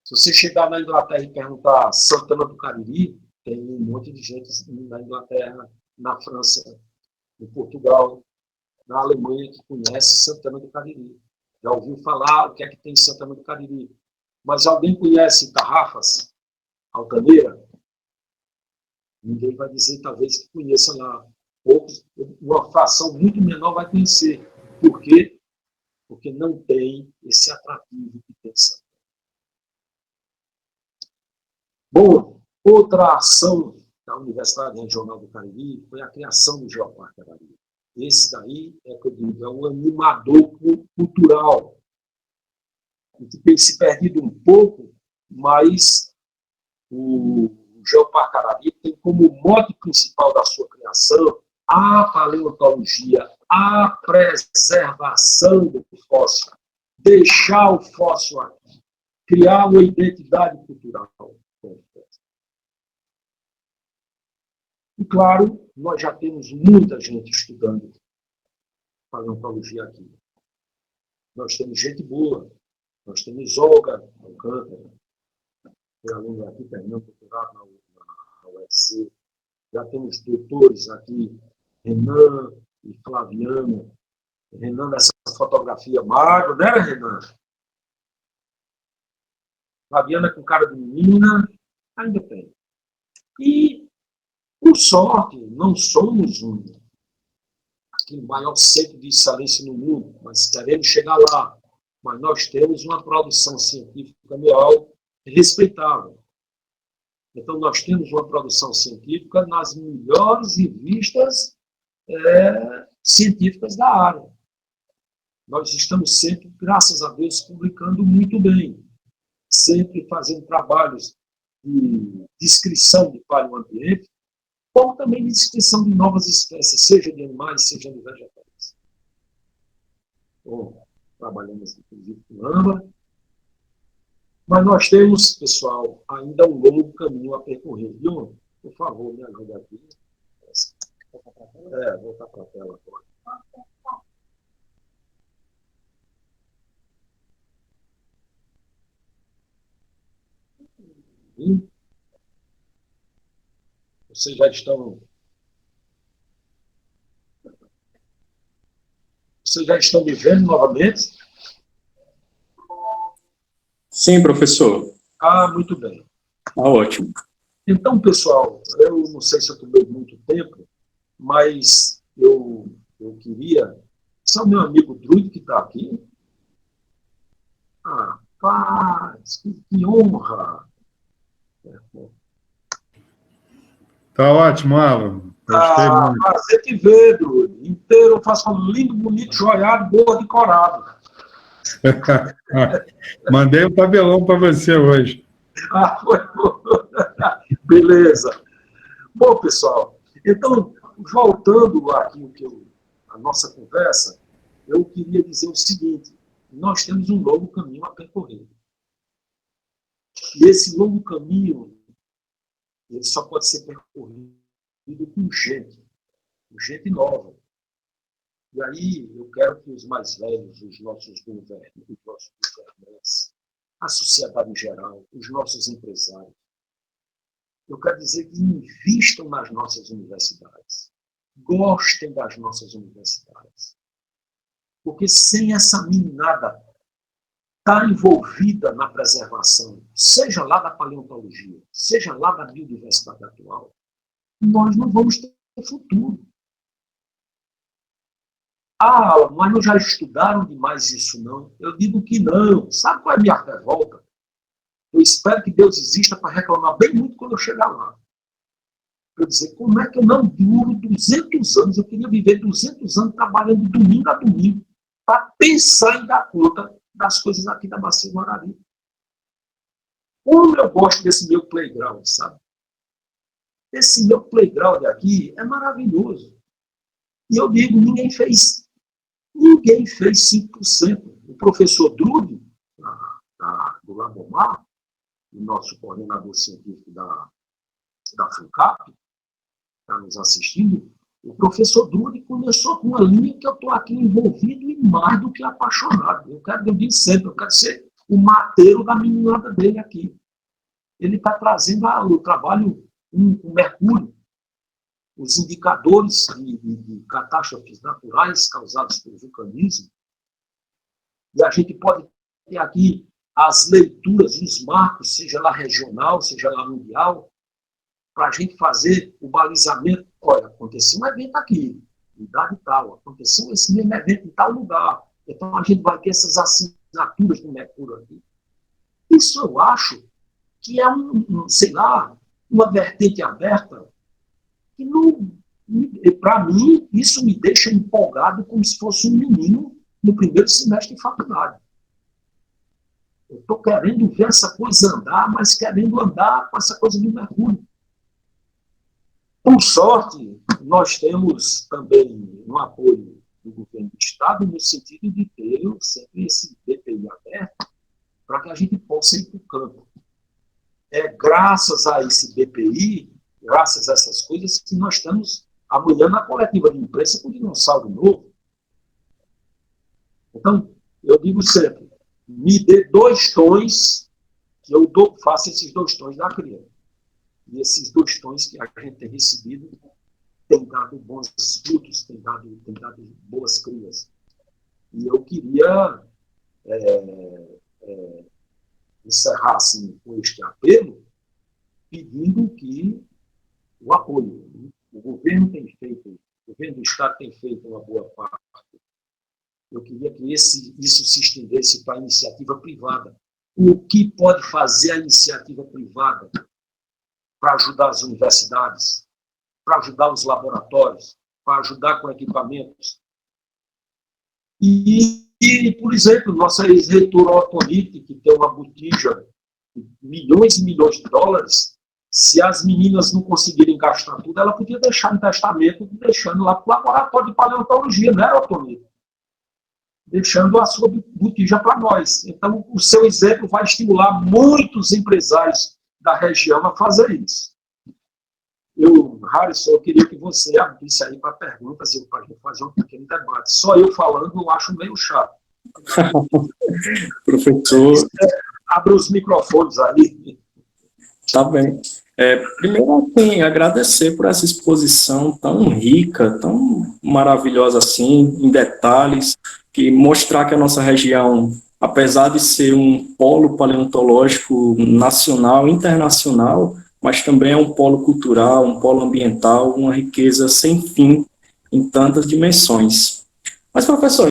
[SPEAKER 2] Se você chegar na Inglaterra e perguntar Santana do Cariri, tem um monte de gente na Inglaterra, na França, em Portugal, na Alemanha, que conhece Santana do Cariri. Já ouviu falar o que é que tem em Santana do Cariri. Mas alguém conhece Tarrafas, Altaneira? Ninguém vai dizer, talvez, que conheça lá. Poucos, uma fração muito menor vai conhecer. Por quê? Porque não tem esse atrativo que tem Santana. Bom, outra ação da Universidade Regional do Cariri foi a criação do Geoparque Cariri. Esse daí é, que eu digo, é um animador cultural, que tem se perdido um pouco, mas o Geoparque Cariri tem como mote principal da sua criação a paleontologia, a preservação do fóssil, deixar o fóssil aqui, criar uma identidade cultural. E, claro, nós já temos muita gente estudando paleontologia aqui. Nós temos gente boa. Nós temos Olga Alcântara, que é aluna aqui, terminando doutorado na UFC. Já temos doutores aqui, Renan e Flaviano. Renan nessa fotografia magro, né, Renan? Flaviana com cara de menina, ainda tem. E, por sorte, não somos o maior centro de excelência no mundo, mas queremos chegar lá. Mas nós temos uma produção científica anual respeitável. Então, nós temos uma produção científica nas melhores revistas científicas da área. Nós estamos sempre, graças a Deus, publicando muito bem. Sempre fazendo trabalhos de descrição de paleoambiente, como também de descrição de novas espécies, seja de animais, seja de vegetais. Bom, trabalhamos, inclusive, com AMBA. Mas nós temos, pessoal, ainda um longo caminho a percorrer. Viu? Por favor, me ajuda aqui. Voltar para a tela agora. Vocês já estão... Vocês já estão me vendo novamente?
[SPEAKER 1] Sim, professor.
[SPEAKER 2] Ah, muito bem.
[SPEAKER 1] Tá ótimo.
[SPEAKER 2] Então, pessoal, eu não sei se eu tomei muito tempo, mas eu queria... Esse é o meu amigo Druid que está aqui. Ah, paz, que honra!
[SPEAKER 4] Tá ótimo, Alan. Gostei muito.
[SPEAKER 2] Prazer te ver, Druid. Inteiro, eu faço um lindo, bonito, joiado, boa de corado.
[SPEAKER 4] Mandei um tabelão para você hoje.
[SPEAKER 2] Ah, foi bom. Beleza. Bom, pessoal, então, voltando aqui a nossa conversa, eu queria dizer o seguinte: nós temos um longo caminho a percorrer. E esse longo caminho, ele só pode ser percorrido com gente nova. E aí eu quero que os mais velhos, os nossos governantes, a sociedade em geral, os nossos empresários, eu quero dizer que invistam nas nossas universidades, gostem das nossas universidades, porque sem essa meninada estar envolvida na preservação, seja lá da paleontologia, seja lá da biodiversidade atual, nós não vamos ter futuro. Ah, mas não já estudaram demais isso, não? Eu digo que não. Sabe qual é a minha revolta? Eu espero que Deus exista para reclamar bem muito quando eu chegar lá. Eu dizer, como é que eu não duro 200 anos? Eu queria viver 200 anos trabalhando de domingo a domingo para pensar em dar conta das coisas aqui da Bacia do Guarani. Como eu gosto desse meu playground, sabe? Esse meu playground aqui é maravilhoso. E eu digo, ninguém fez 5%. O professor Drude, do Labomar, o nosso coordenador científico da FUNCAP, está nos assistindo, o professor Drude começou com uma linha que eu estou aqui envolvido e mais do que apaixonado. Eu digo sempre, eu quero ser o mateiro da meninada dele aqui. Ele está trazendo o trabalho, o mercúrio, os indicadores de catástrofes naturais causadas pelo vulcanismo. E a gente pode ter aqui as leituras, os marcos, seja lá regional, seja lá mundial, para a gente fazer o balizamento. Olha, aconteceu um evento aqui, idade tal, aconteceu esse mesmo evento em tal lugar. Então a gente vai ter essas assinaturas do Mercúrio aqui. Isso eu acho que é sei lá, uma vertente aberta que, para mim, isso me deixa empolgado como se fosse um menino no primeiro semestre de faculdade. Eu estou querendo ver essa coisa andar, mas querendo andar com essa coisa do Mercúrio. Por sorte, nós temos também um apoio do governo do Estado no sentido de ter sempre esse BPI aberto para que a gente possa ir para o campo. É graças a esse BPI, graças a essas coisas, que nós estamos amanhã na coletiva de imprensa com o dinossauro novo. Então, eu digo sempre, me dê 2 tons, que eu faço esses 2 tons da criança. E esses 2 tons que a gente tem recebido têm dado bons frutos, têm dado boas crias. E eu queria encerrar assim, com este apelo, pedindo que o apoio. O governo do Estado tem feito uma boa parte. Eu queria que isso se estendesse para a iniciativa privada. O que pode fazer a iniciativa privada para ajudar as universidades, para ajudar os laboratórios, para ajudar com equipamentos? E por exemplo, nossa ex-reitora Otonite, que tem uma botija de milhões e milhões de dólares, se as meninas não conseguirem gastar tudo, ela podia deixar no testamento, deixando lá para o laboratório de paleontologia, né, Otonite? Deixando a sua botija para nós. Então, o seu exemplo vai estimular muitos empresários da região a fazer isso. Harrison, eu queria que você abrisse aí para perguntas e para a gente fazer um pequeno debate. Só eu falando eu acho meio chato.
[SPEAKER 1] Professor...
[SPEAKER 2] Abre os microfones aí.
[SPEAKER 1] Tá bem. Primeiro, assim, agradecer por essa exposição tão rica, tão maravilhosa assim, em detalhes, que mostrar que a nossa região, apesar de ser um polo paleontológico nacional, internacional, mas também é um polo cultural, um polo ambiental, uma riqueza sem fim em tantas dimensões. Mas, professor,